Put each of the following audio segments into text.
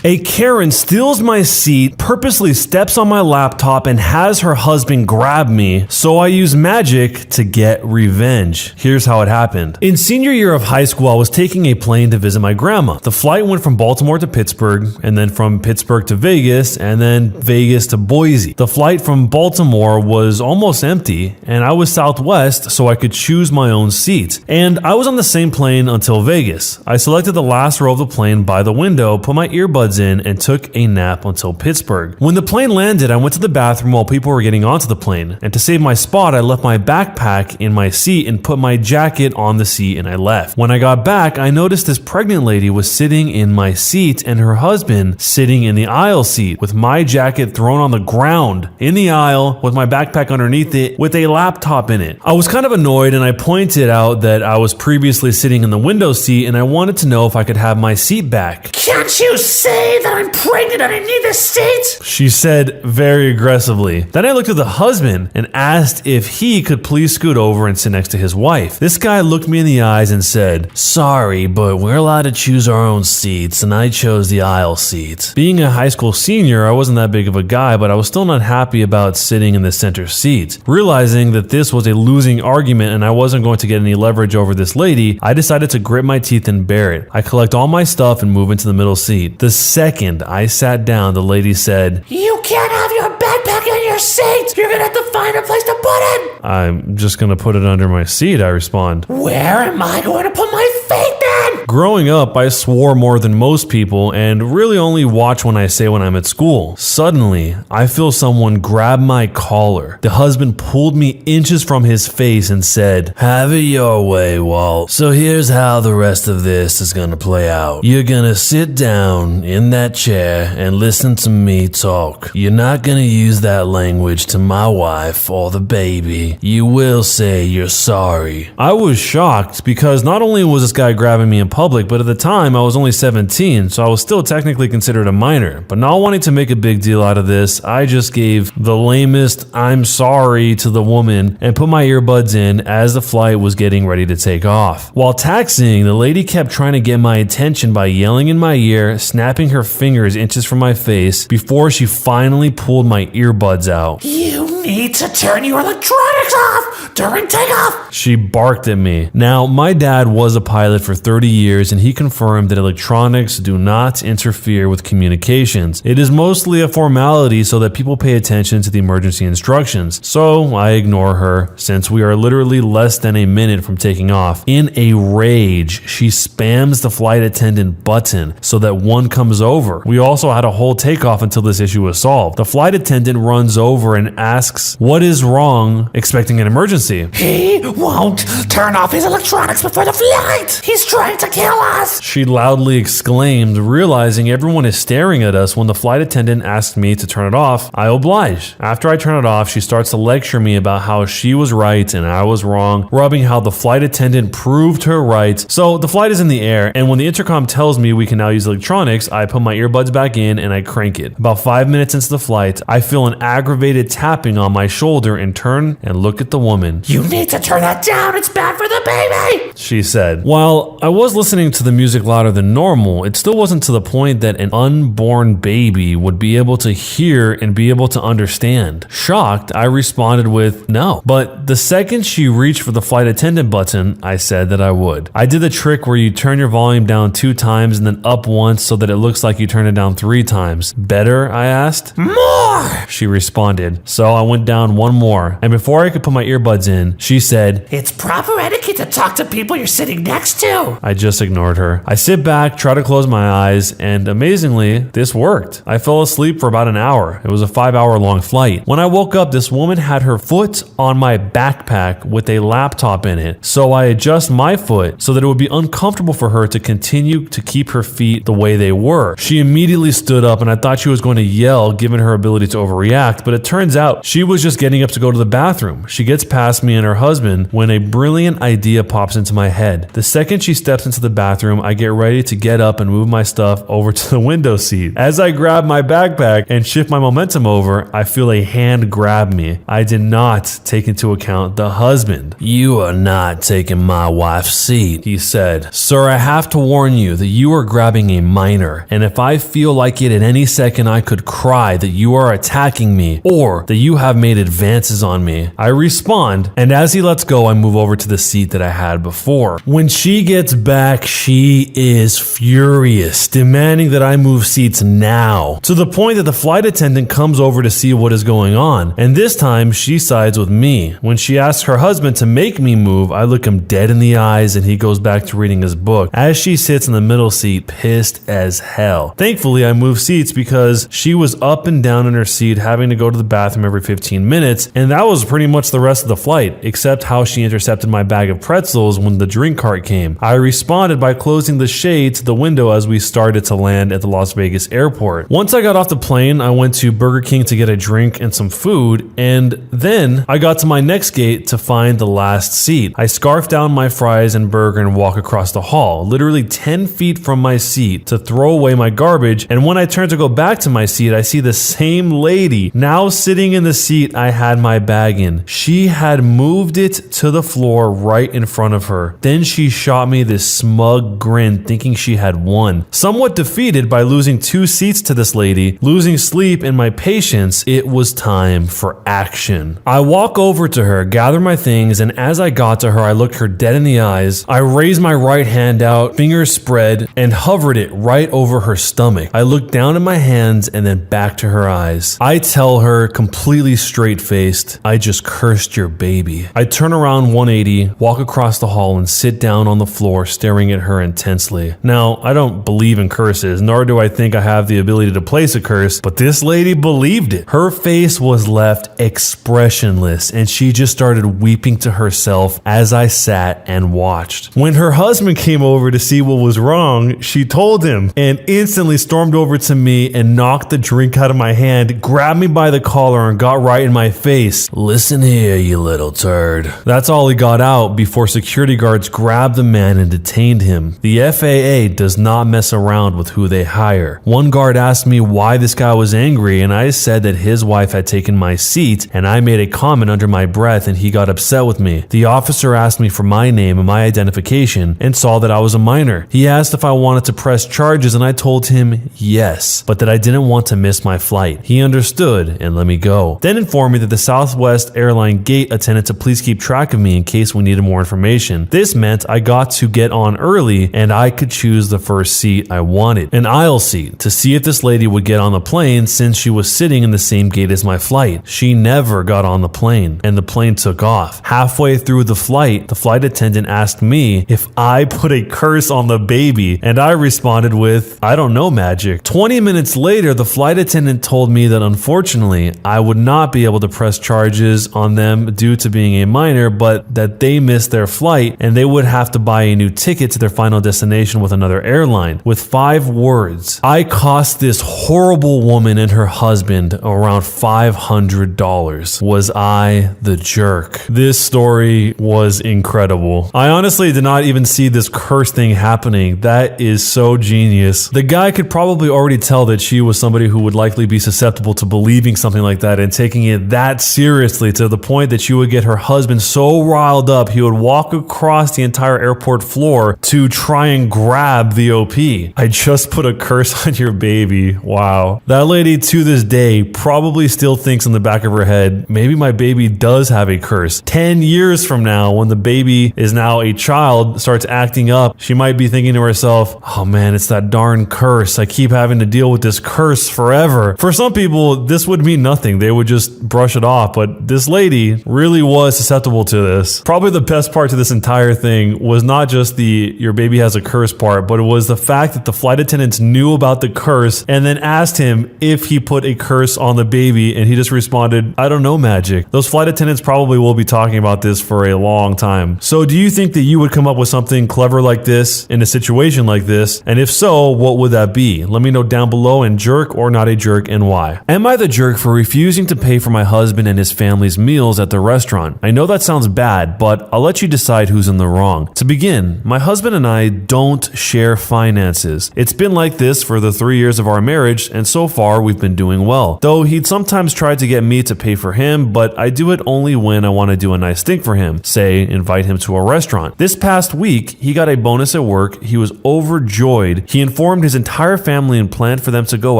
A Karen steals my seat, purposely steps on my laptop, and has her husband grab me, so I use magic to get revenge. Here's how it happened. In senior year of high school, I was taking a plane to visit my grandma. The flight went from Baltimore to Pittsburgh, and then from Pittsburgh to Vegas, and then Vegas to Boise. The flight from Baltimore was almost empty, and I was Southwest, so I could choose my own seat. And I was on the same plane until Vegas. I selected the last row of the plane by the window, put my earbuds in, and took a nap until Pittsburgh. When the plane landed, I went to the bathroom while people were getting onto the plane, and to save my spot, I left my backpack in my seat and put my jacket on the seat, and I left. When I got back, I noticed this pregnant lady was sitting in my seat and her husband sitting in the aisle seat with my jacket thrown on the ground in the aisle with my backpack underneath it with a laptop in it. I was kind of annoyed, and I pointed out that I was previously sitting in the window seat and I wanted to know if I could have my seat back. Can't you say that I'm pregnant and I need this seat? She said very aggressively. Then I looked at the husband and asked if he could please scoot over and sit next to his wife. This guy looked me in the eyes and said, "Sorry, but we're allowed to choose our own seats, and I chose the aisle seat." Being a high school senior, I wasn't that big of a guy, but I was still not happy about sitting in the center seat. Realizing that this was a losing argument and I wasn't going to get any leverage over this lady, I decided to grit my teeth and bear it. I collect all my stuff and move into the middle seat. The second I sat down, the lady said, "You can't have your backpack in your seat. You're gonna have to find a place to put it." "I'm just gonna put it under my seat," I respond. "Where am I going to put my feet then?" Growing up, I swore more than most people and really only watch when I say when I'm at school. Suddenly, I feel someone grab my collar. The husband pulled me inches from his face and said, "Have it your way, Walt. So here's how the rest of this is gonna play out. You're gonna sit down in that chair and listen to me talk. You're not gonna use that language to my wife or the baby. You will say you're sorry." I was shocked because not only was this guy grabbing me in public, but at the time I was only 17, so I was still technically considered a minor. But not wanting to make a big deal out of this, I just gave the lamest "I'm sorry" to the woman and put my earbuds in as the flight was getting ready to take off. While taxiing, the lady kept trying to get my attention by yelling in my ear, snapping her fingers inches from my face before she finally pulled my earbuds out. "You need to turn your electronics off during takeoff." She barked at me. Now, my dad was a pilot for 30 years and he confirmed that electronics do not interfere with communications. It is mostly a formality so that people pay attention to the emergency instructions. So I ignore her since we are literally less than a minute from taking off. In a rage, she spams the flight attendant button so that one comes over. We also had a whole takeoff until this issue was solved. The flight attendant runs over and asks, "What is wrong?" expecting an emergency. "He won't turn off his electronics before the flight. He's trying to kill us," she loudly exclaimed, realizing everyone is staring at us. When the flight attendant asked me to turn it off, I obliged. After I turn it off, she starts to lecture me about how she was right and I was wrong, rubbing how the flight attendant proved her right. So the flight is in the air, and when the intercom tells me we can now use electronics, I put my earbuds back in and I crank it. About 5 minutes into the flight, I feel an aggravated tapping on my shoulder and turn and look at the woman. "You need to turn that down. It's bad for the baby," she said. While I was listening to the music louder than normal, it still wasn't to the point that an unborn baby would be able to hear and be able to understand. Shocked, I responded with no. But the second she reached for the flight attendant button, I said that I would. I did the trick where you turn your volume down 2 times and then up once so that it looks like you turn it down 3 times. "Better?" I asked. "More," she responded. So I went down 1 more, and before I could put my earbuds in, she said, "It's proper etiquette to talk to people you're sitting next to." I just ignored her. I sit back, try to close my eyes, and amazingly, this worked. I fell asleep for about an hour. It was a 5-hour-long flight. When I woke up, this woman had her foot on my backpack with a laptop in it. So I adjust my foot so that it would be uncomfortable for her to continue to keep her feet the way they were. She immediately stood up, and I thought she was going to yell given her ability to overreact, but it turns out she was just getting up to go to the bathroom. She gets past past me and her husband when a brilliant idea pops into my head. The second she steps into the bathroom, I get ready to get up and move my stuff over to the window seat. As I grab my backpack and shift my momentum over, I feel a hand grab me. I did not take into account the husband. "You are not taking my wife's seat," he said. "Sir, I have to warn you that you are grabbing a minor, and if I feel like it at any second, I could cry that you are attacking me or that you have made advances on me." I respond, and as he lets go, I move over to the seat that I had before. When she gets back, she is furious, demanding that I move seats now, to the point that the flight attendant comes over to see what is going on, and this time she sides with me. When she asks her husband to make me move, I look him dead in the eyes and he goes back to reading his book as she sits in the middle seat, pissed as hell. Thankfully, I moved seats because she was up and down in her seat, having to go to the bathroom every 15 minutes, and that was pretty much the rest of the flight, except how she intercepted my bag of pretzels when the drink cart came. I responded by closing the shade to the window as we started to land at the Las Vegas airport. Once I got off the plane, I went to Burger King to get a drink and some food, and then I got to my next gate to find the last seat. I scarf down my fries and burger and walk across the hall, literally 10 feet from my seat, to throw away my garbage, and when I turn to go back to my seat, I see the same lady now sitting in the seat I had my bag in. She had moved it to the floor right in front of her. Then she shot me this smug grin, thinking she had won. Somewhat defeated by losing 2 seats to this lady, losing sleep and my patience, it was time for action. I walk over to her, gather my things, and as I got to her, I looked her dead in the eyes. I raised my right hand out, fingers spread, and hovered it right over her stomach. I looked down at my hands and then back to her eyes. I tell her, completely straight-faced, "I just cursed your baby." I turn around 180, walk across the hall, and sit down on the floor, staring at her intensely. Now, I don't believe in curses, nor do I think I have the ability to place a curse, but this lady believed it. Her face was left expressionless, and she just started weeping to herself as I sat and watched. When her husband came over to see what was wrong, she told him and instantly stormed over to me and knocked the drink out of my hand, grabbed me by the collar, and got right in my face. "Listen here, you little turd." That's all he got out before security guards grabbed the man and detained him. The FAA does not mess around with who they hire. One guard asked me why this guy was angry, and I said that his wife had taken my seat, and I made a comment under my breath and he got upset with me. The officer asked me for my name and my identification and saw that I was a minor. He asked if I wanted to press charges, and I told him yes, but that I didn't want to miss my flight. He understood and let me go. Then informed me that the Southwest airline gate attendant to please keep track of me in case we needed more information. This meant I got to get on early and I could choose the first seat I wanted, an aisle seat, to see if this lady would get on the plane since she was sitting in the same gate as my flight. She never got on the plane, and the plane took off. Halfway through the flight attendant asked me if I put a curse on the baby, and I responded with, "I don't know, magic." 20 minutes later, the flight attendant told me that unfortunately, I would not be able to press charges on them due to being a minor, but that they missed their flight and they would have to buy a new ticket to their final destination with another airline. With 5 words, I cost this horrible woman and her husband around $500. Was I the jerk? This story was incredible. I honestly did not even see this curse thing happening. That is so genius. The guy could probably already tell that she was somebody who would likely be susceptible to believing something like that and taking it that seriously, to the point that she would get her husband so riled up he would walk across the entire airport floor to try and grab the OP. "I just put a curse on your baby." Wow. That lady to this day probably still thinks in the back of her head, maybe my baby does have a curse. 10 years from now, when the baby is now a child, starts acting up, she might be thinking to herself, "Oh man, it's that darn curse. I keep having to deal with this curse forever." For some people, this would mean nothing. They would just brush it off, but this lady really was susceptible to this. Probably the best part to this entire thing was not just the "your baby has a curse" part, but it was the fact that the flight attendants knew about the curse and then asked him if he put a curse on the baby, and he just responded, "I don't know, magic." Those flight attendants probably will be talking about this for a long time. So do you think that you would come up with something clever like this in a situation like this? And if so, what would that be? Let me know down below, and jerk or not a jerk, and why. Am I the jerk for refusing to pay for my husband and his family's meals at the restaurant. I know that sounds bad, but I'll let you decide who's in the wrong. To begin, my husband and I don't share finances. It's been like this for the 3 years of our marriage, and so far we've been doing well. Though he'd sometimes try to get me to pay for him, but I do it only when I want to do a nice thing for him, say invite him to a restaurant. This past week, he got a bonus at work. He was overjoyed. He informed his entire family and planned for them to go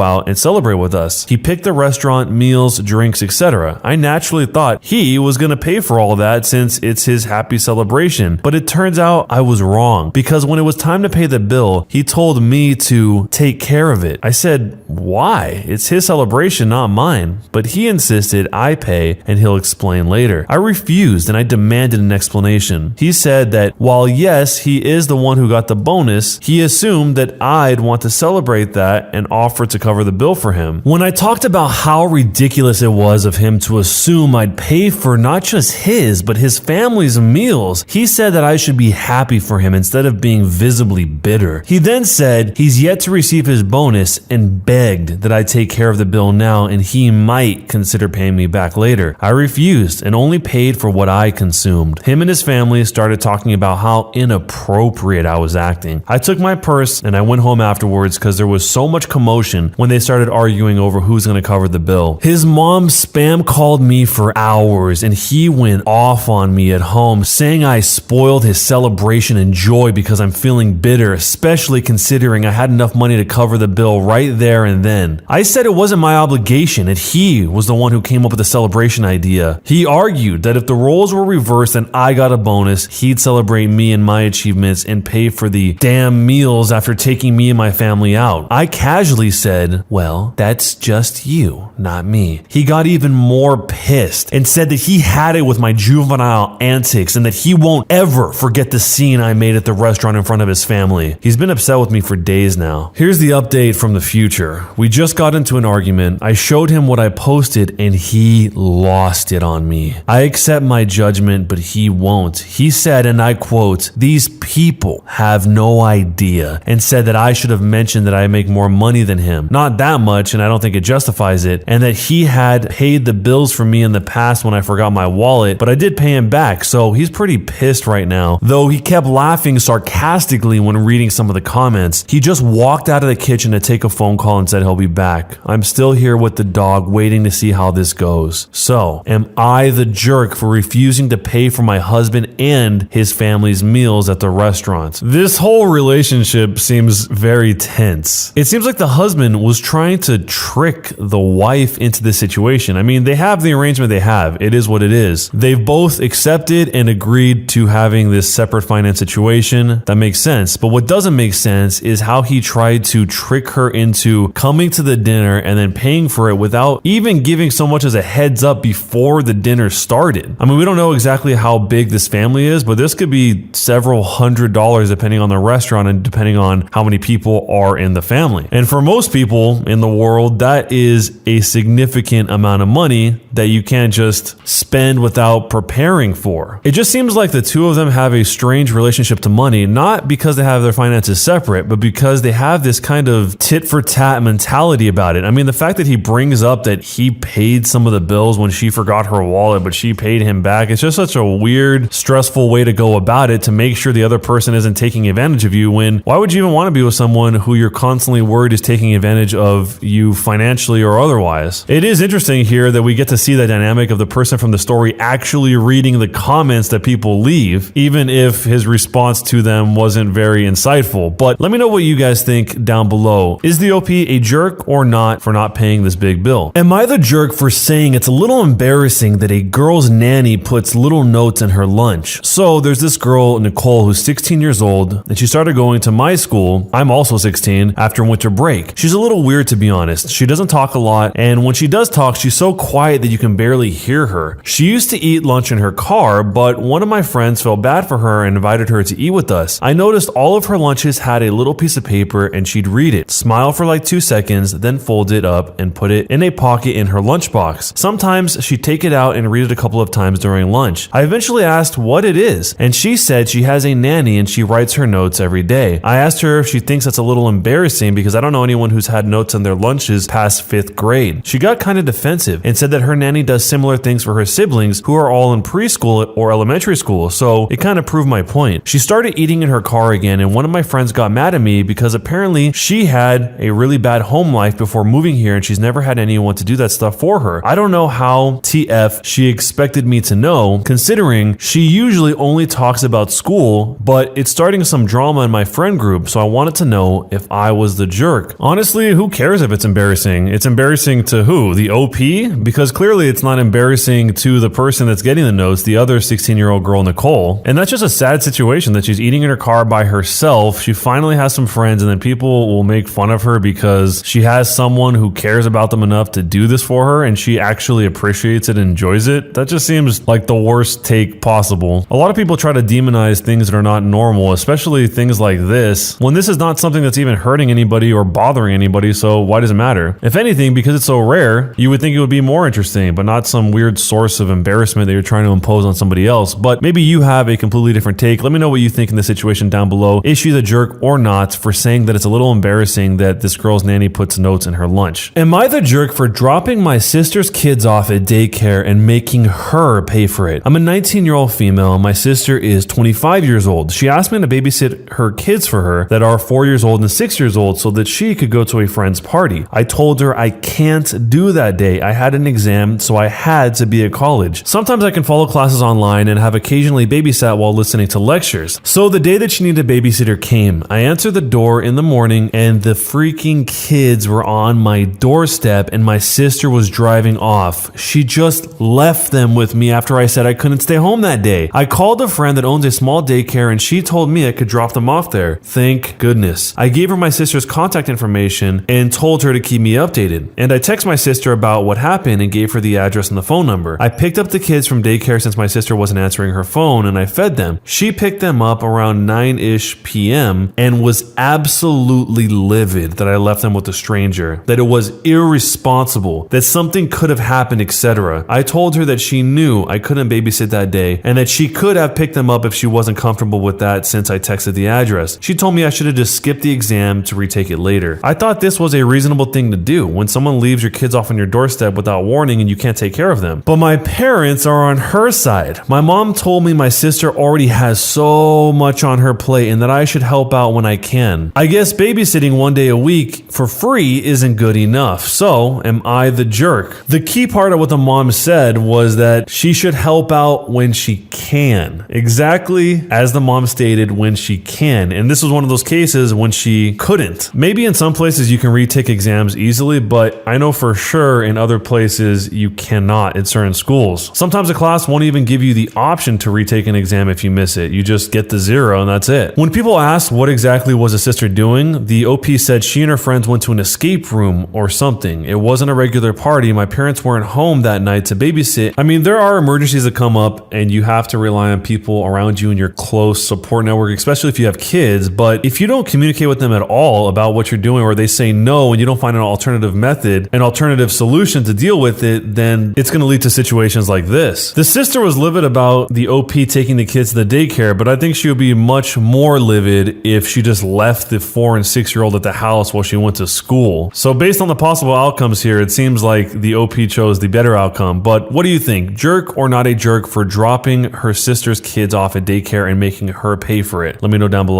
out and celebrate with us. He picked the restaurant, meals, drinks, etc. I naturally thought he was going to pay for all that since it's his happy celebration, but it turns out I was wrong, because when it was time to pay the bill, he told me to take care of it. I said, why? It's his celebration, not mine. But he insisted I pay and he'll explain later. I refused and I demanded an explanation. He said that while yes, he is the one who got the bonus, he assumed that I'd want to celebrate that and offer to cover the bill for him. When I talked about how ridiculous it was of him to assume I'd pay for not just his, but his family's meals, he said that I should be happy for him instead of being visibly bitter. He then said he's yet to receive his bonus and begged that I take care of the bill now and he might consider paying me back later. I refused and only paid for what I consumed. Him and his family started talking about how inappropriate I was acting. I took my purse and I went home afterwards because there was so much commotion when they started arguing over who's going to cover the bill. His mom spam called me for hours and he went off on me at home, saying I spoiled his celebration and joy because I'm feeling bitter, especially considering I had enough money to cover the bill right there and then. I said it wasn't my obligation and he was the one who came up with the celebration idea. He argued that if the roles were reversed and I got a bonus, he'd celebrate me and my achievements and pay for the damn meals after taking me and my family out. I casually said, well, that's just you, not me. He got even more pissed and said that he had it with my juvenile antics and that he won't ever forget the scene I made at the restaurant in front of his family. He's been upset with me for days now. Here's the update from the future. We just got into an argument. I showed him what I posted and he lost it on me. I accept my judgment, but he won't. He said, and I quote, "These people have no idea," and said that I should have mentioned that I make more money than him. Not that much, and I don't think it justifies it, and that he had paid the bills for me in the past when I forgot my wallet, but I did pay him back, so he's pretty pissed right now. Though he kept laughing sarcastically when reading some of the comments. He just walked out of the kitchen to take a phone call and said he'll be back. I'm still here with the dog waiting to see how this goes. So, am I the jerk for refusing to pay for my husband and his family's meals at the restaurant? This whole relationship seems very tense. It seems like the husband was trying to trick the wife into the situation. I mean, they have the arrangement they have. It is what it is. They've both accepted and agreed to having this separate finance situation. That makes sense. But what doesn't make sense is how he tried to trick her into coming to the dinner and then paying for it without even giving so much as a heads up before the dinner started. I mean, we don't know exactly how big this family is, but this could be several $100s depending on the restaurant and depending on how many people are in the family. And for most people in the world, that is a significant amount of money that you can't just spend without preparing for. It just seems like the two of them have a strange relationship to money, not because they have their finances separate, but because they have this kind of tit for tat mentality about it. I mean, the fact that he brings up that he paid some of the bills when she forgot her wallet, but she paid him back, it's just such a weird, stressful way to go about it to make sure the other person isn't taking advantage of you. When why would you even want to be with someone who you're constantly worried is taking advantage of you financially or otherwise? It is interesting here that we get to see the dynamic of the person from the story actually reading the comments that people leave, even if his response to them wasn't very insightful. But let me know what you guys think down below. Is the OP a jerk or not for not paying this big bill? Am I the jerk for saying it's a little embarrassing that a girl's nanny puts little notes in her lunch? So there's this girl, Nicole, who's 16 years old, and she started going to my school. I'm also 16 after winter break. She's a little weird, to be honest. She doesn't talk a lot, and when she does talk, she's so quiet that you can barely hear her. She used to eat lunch in her car, but one of my friends felt bad for her and invited her to eat with us. I noticed all of her lunches had a little piece of paper and she'd read it, smile for like 2 seconds, then fold it up and put it in a pocket in her lunchbox. Sometimes she'd take it out and read it a couple of times during lunch. I eventually asked what it is, and she said she has a nanny and she writes her notes every day. I asked her if she thinks that's a little embarrassing because I don't know anyone who's had notes on their lunches past 5th grade. She got kind of defensive and said that her nanny does similar things for her siblings who are all in preschool or elementary school, so it kind of proved my point. She started eating in her car again, and one of my friends got mad at me because apparently she had a really bad home life before moving here and she's never had anyone to do that stuff for her. I don't know how TF she expected me to know, considering she usually only talks about school, but it's starting some drama in my friend group, so I wanted to know if I was the jerk. Honestly, who cares if it's embarrassing? It's embarrassing to who? The OP? Because clearly it's not embarrassing to the person that's getting the notes, the other 16-year-old girl, Nicole. And that's just a sad situation that she's eating in her car by herself. She finally has some friends, and then people will make fun of her because she has someone who cares about them enough to do this for her, and she actually appreciates it and enjoys it. That just seems like the worst take possible. A lot of people try to demonize things that are not normal, especially things like this, when this is not something that's even hurting anybody or bothering anybody, so why does it matter? If anything, because it's so rare, you would think it would be more interesting, but not some weird source of embarrassment that you're trying to impose on somebody else. But maybe you have a completely different take. Let me know what you think in this situation down below. Is she the jerk or not for saying that it's a little embarrassing that this girl's nanny puts notes in her lunch? Am I the jerk for dropping my sister's kids off at daycare and making her pay for it? I'm a 19-year-old female and my sister is 25 years old. She asked me to babysit her kids for her that are 4 years old and 6 years old so that she could go to a friend's party. I told her I can't do that day. I had an exam, so I had to be at college. Sometimes I can follow classes online and have occasionally babysat while listening to lectures. So the day that she needed a babysitter came. I answered the door in the morning and the freaking kids were on my doorstep and my sister was driving off. She just left them with me after I said I couldn't stay home that day. I called a friend that owns a small daycare and she told me I could drop them off there. Thank goodness. I gave her my sister's contact information and told her to keep me updated. And I texted my sister about what happened and gave her the address and the phone number. I picked up the kids from daycare since my sister wasn't answering her phone and I fed them. She picked them up around 9-ish p.m. and was absolutely livid that I left them with a stranger, that it was irresponsible, that something could have happened, etc. I told her that she knew I couldn't babysit that day and that she could have picked them up if she wasn't comfortable with that since I texted the address. She told me I should have just skipped the exam to retake it later. I thought this was a reasonable thing to do when someone leaves your kids off on your doorstep without warning and you can't take care of them. But my parents are on her side. My mom told me my sister already has so much on her plate and that I should help out when I can. I guess babysitting one day a week for free isn't good enough. So am I the jerk? The key part of what the mom said was that she should help out when she can. Exactly as the mom stated, when she can. And this was one of those cases when she couldn't. Maybe in some places you can retake exams easily, but I know for sure in other places you cannot in certain schools. Sometimes a class won't even give you the option to retake an exam if you miss it. You just get the 0 and that's it. When people ask what exactly was the sister doing, the OP said she and her friends went to an escape room or something. It wasn't a regular party. My parents weren't home that night to babysit. I mean, there are emergencies that come up and you have to rely on people around you in your close support network, especially if you have kids. But if you don't communicate with them at all about what you're doing, or they say no and you don't find an alternative method, an alternative solution to deal with it, then it's going to lead to situations like this. The sister was livid about the OP taking the kids to the daycare, but I think she would be much more livid if she just left the 4 and 6 year old at the house while she went to school. So based on the possible outcomes here, it seems like the OP chose the better outcome. But what do you think? Jerk or not a jerk for dropping her sister's kids off at daycare and making her pay for it? Let me know down below.